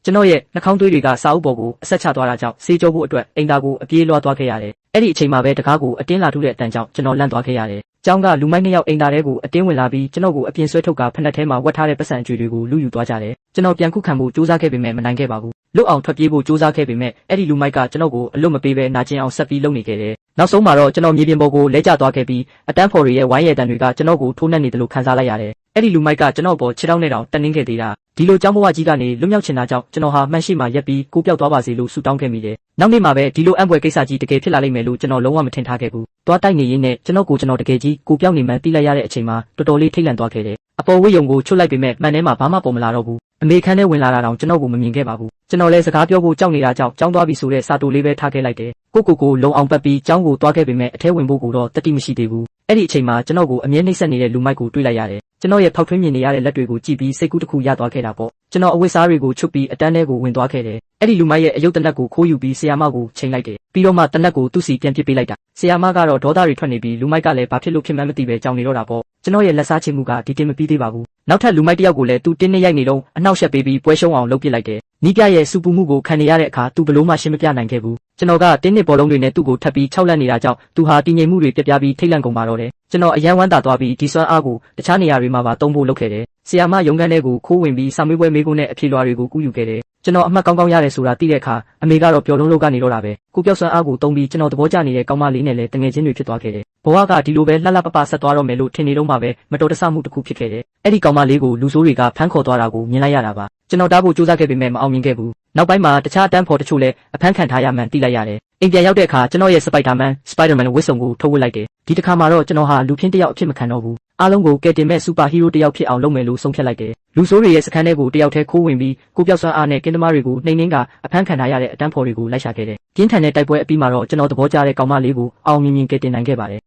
ကျွန်တော်ရဲ့နှာခေါင်းသွေးတွေကစာအုပ်ပေါ်ကိုအဆက်ချသွားတာကြောင့်ဆေးကြောဖို့အတွက်အိမ်သားကိုအပြေးလွှားသွားခဲ့ရတယ်။အဲ့ဒီအချိန်မှာပဲတကားကိုအတင်းလာထုတဲ့အတန်ကြောင့်ကျွန်တော်လန့်သွားခဲ့ရတယ်။ကျောင်းကလူမိုက်2ယောက်အိမ်သားတွေကိုအတင်းဝင်လာပြီးကျွန်တော်ကိုအပြင်ဆွဲထုတ်ကဖက်နှက်ထဲမှာဝတ်ထားတဲ့ပတ်စံအကျွေတွေကိုလူယူသွားကြတယ်။ကျွန်တော်ပြန်ခုခံဖို့စူးစမ်းခဲ့ပေမဲ့မနိုင်ခဲ့ပါဘူး။လွတ်အောင်ထွက်ပြေးဖို့စူးစမ်းခဲ့ပေမဲ့အဲ့ဒီလူမိုက်ကကျွန်တော်ကိုအလွတ်မပေးဘဲနာကျင်အောင်ဆက်ပြီးလုပ်နေခဲ့တယ်။နောက်ဆုံးမှာတော့ကျွန်တော်မြေပြင်ပေါ်ကိုလဲကျသွားခဲ့ပြီးအတန်းဖော်တွေရဲ့ဝိုင်းရည်တန်တွေကကျွန်တော်ကိုထိုးနှက်နေတယ်လို့ခံစားလိုက်ရတယ်။အဲ့ဒီလူမိုက်ကကျွန်တော်ပေါ်ခြေထောက်နဲ့တောင်တက်နှင်းခဲ့သေးတာဒီလိုကြောင်းဘဝကြီးကနေလွတ်မြောက်ချင်တာကြောင့်ကျွန်တော်ဟာမှန်ရှိမှရက်ပြီးကိုပြောက်သွားပါစေလို့ဆုတောင်းခဲ့မိတယ်။နောက်နေ့မှာပဲဒီလိုအံ့ဖွယ်ကိစ္စကြီးတကယ်ဖြစ်လာလိမ့်မယ်လို့ကျွန်တော်လုံးဝမထင်ထားခဲ့ဘူး။သွားတိုက်နေရင်းနဲ့ကျွန်တော်တကယ်ကြီးကိုပြောက်နေမှန်းသိလိုက်ရတဲ့အချိန်မှာတော်တော်လေးထိတ်လန့်သွားခဲ့တယ်။အပေါ်ဝိယုံကိုချွတ်လိုက်ပေမဲ့မှန်ထဲမှာဘာမှပေါ်မလာတော့ဘူး။အမေခန်းထဲဝင်လာတာတောင်ကျွန်တော်ကိုမမြင်ခဲ့ပါဘူး။ကျွန်တော်လည်းစကားပြောဖို့ကြောက်နေတာကြောင့်ကြောင်းသွားပြီဆိုတဲ့စာတိုလေးပဲထားခဲ့လိုက်တယ်။ကိုလုံအောင်ပတ်ပြီးကြောင်းကိုသွားခဲ့ပေမဲ့အထဲဝင်ဖို့ကိုတော့တတိမရှိသေးဘူး။အဲ့ဒီအချိန်မှာကျွန်တော်ကိုအမြဲနှိမ့်ဆက်နေတဲ့လူမိုက်ကိုတွေ့လိုက်ရတယ်။ကျွန်တော်ရဲ့ဖောက်ထွင်းမြင်နေရတဲ့လက်တွေကိုကြည့်ပြီးစိတ်ကူးတစ်ခုရသွားခဲ့တာပေါ့ကျွန်တော်အဝတ်စားတွေကိုချွတ်ပြီးအတန်းထဲကိုဝင်သွားခဲ့တယ်အဲ့ဒီလူမိုက်ရဲ့အယုတ်တနက်ကိုခိုးယူပြီးဆီယာမကိုချိန်လိုက်တယ်ပြီးတော့မှတနက်ကိုသူ့စီပြန်ပစ်ပေးလိုက်တာဆီယာမကတော့ဒေါသတွေထွက်နေပြီးလူမိုက်ကလည်းဘာဖြစ်လို့ဖြစ်မှန်းမသိပဲကြောင်နေတော့တာပေါ့ကျွန်တော်ရဲ့လက်စားချင်မှုကဒီတင်မပြီးသေးပါဘူးနောက်ထပ်လူမိုက်တစ်ယောက်ကိုလည်းသူတင်းနဲ့ရိုက်နေတော့အနှောက်ယှက်ပေးပြီးပွဲရှုံးအောင်လုပ်ပစ်လိုက်တယ်နီးပြရဲ့စူပူမှုကိုခံနေရတဲ့အခါသူဘလို့မှရှင်းမပြနိုင်ခဲ့ဘူးကျွန်တော်ကတင်းနစ်ဘောလုံးတွေနဲ့သူ့ကိုထပ်ပြီး6လက်နေတာကြောင့်သူဟာတည်ငြိမ်မှုတွေပြပြပြီးထိတ်လန့်ကုန်ပါတော့တယ်ကျွန်တော်အယံဝမ်းသာသွားပြီးဒီစွမ်းအားကိုတခြားနေရာတွေမှာပါသုံးဖို့လုပ်ခဲ့တယ်ဆီယာမရုံးခန်းထဲကိုခိုးဝင်ပြီးစာမေးပွဲမေးခွန်းနဲ့အဖြေလွှာတွေကိုကူးယူခဲ့တယ်ကျွန်တော်အမှတ်ကောင်းကောင်းရတယ်ဆိုတာသိတဲ့အခါအမေကတော့ပျော်လုံးလုံးကနေတော့တာပဲကိုပြောက်စွမ်းအားကိုသုံးပြီးကျွန်တော်သဘောကျနေတဲ့ကောင်းမလေးနဲ့လည်းတငယ်ချင်းတွေဖြစ်သွားခဲ့တယ်ဘဝကဒီလိုပဲလှလှပပဆက်သွားတော့မယ်လို့ထင်နေတော့မှပဲမတော်တဆမှုတစ်ခုဖြစ်ခဲ့တယ်အဲ့ဒီကောင်းမလေးကိုလူဆိုးတွေကဖမ်းခေါ်သွားတာကိုမြင်လိုက်ရတာပါကျွန်တော်တားဖို့ကြိုးစားခဲ့ပေမဲ့မအောင်မြင်ခဲ့ဘူးနောက်ပိုင်းမှာတခြားအတန်းဖော်တချို့လည်းအဖမ်းခံထားရမှန်းသိလိုက်ရတယ်အိမ်ပြန်ရောက်တဲ့အခါကျွန်တော်ရဲ့စပိုက်ဒါမန်ဝတ်စုံကိုထုတ်ဝတ်လိုက်တယ်ဒီတစ်ခါမှာတော့ကျွန်တော်ဟာလူဖြင်းတစ်ယောက်အဖြစ်မခံတော့ဘူးအားလုံးကိုကယ်တင်မဲ့စူပါဟီးရိုးတစ်ယောက်ဖြစ်အောင်လုပ်မယ်လို့ဆုံးဖြတ်လိုက်တယ်လူဆိုးတွေရဲ့စခန်းထဲကိုတစ်ယောက်တည်းခိုးဝင်ပြီးကိုပြောက်စွမ်းအားနဲ့ကင်းသမားတွေကိုနှိမ်နှင်းကအဖမ်းခံထားရတဲ့အတန်းဖော်တွေကိုလိုက်ရှာခဲ့တယ်ပြင်းထန်တဲ့တိုက်ပွဲအပြီးမှာတော့ကျွန်တော်သဘောကျတဲ့ကောင်မလေးကိုအောင်မြင်မြင်ကယ်တင်နိုင်ခဲ့ပါတယ်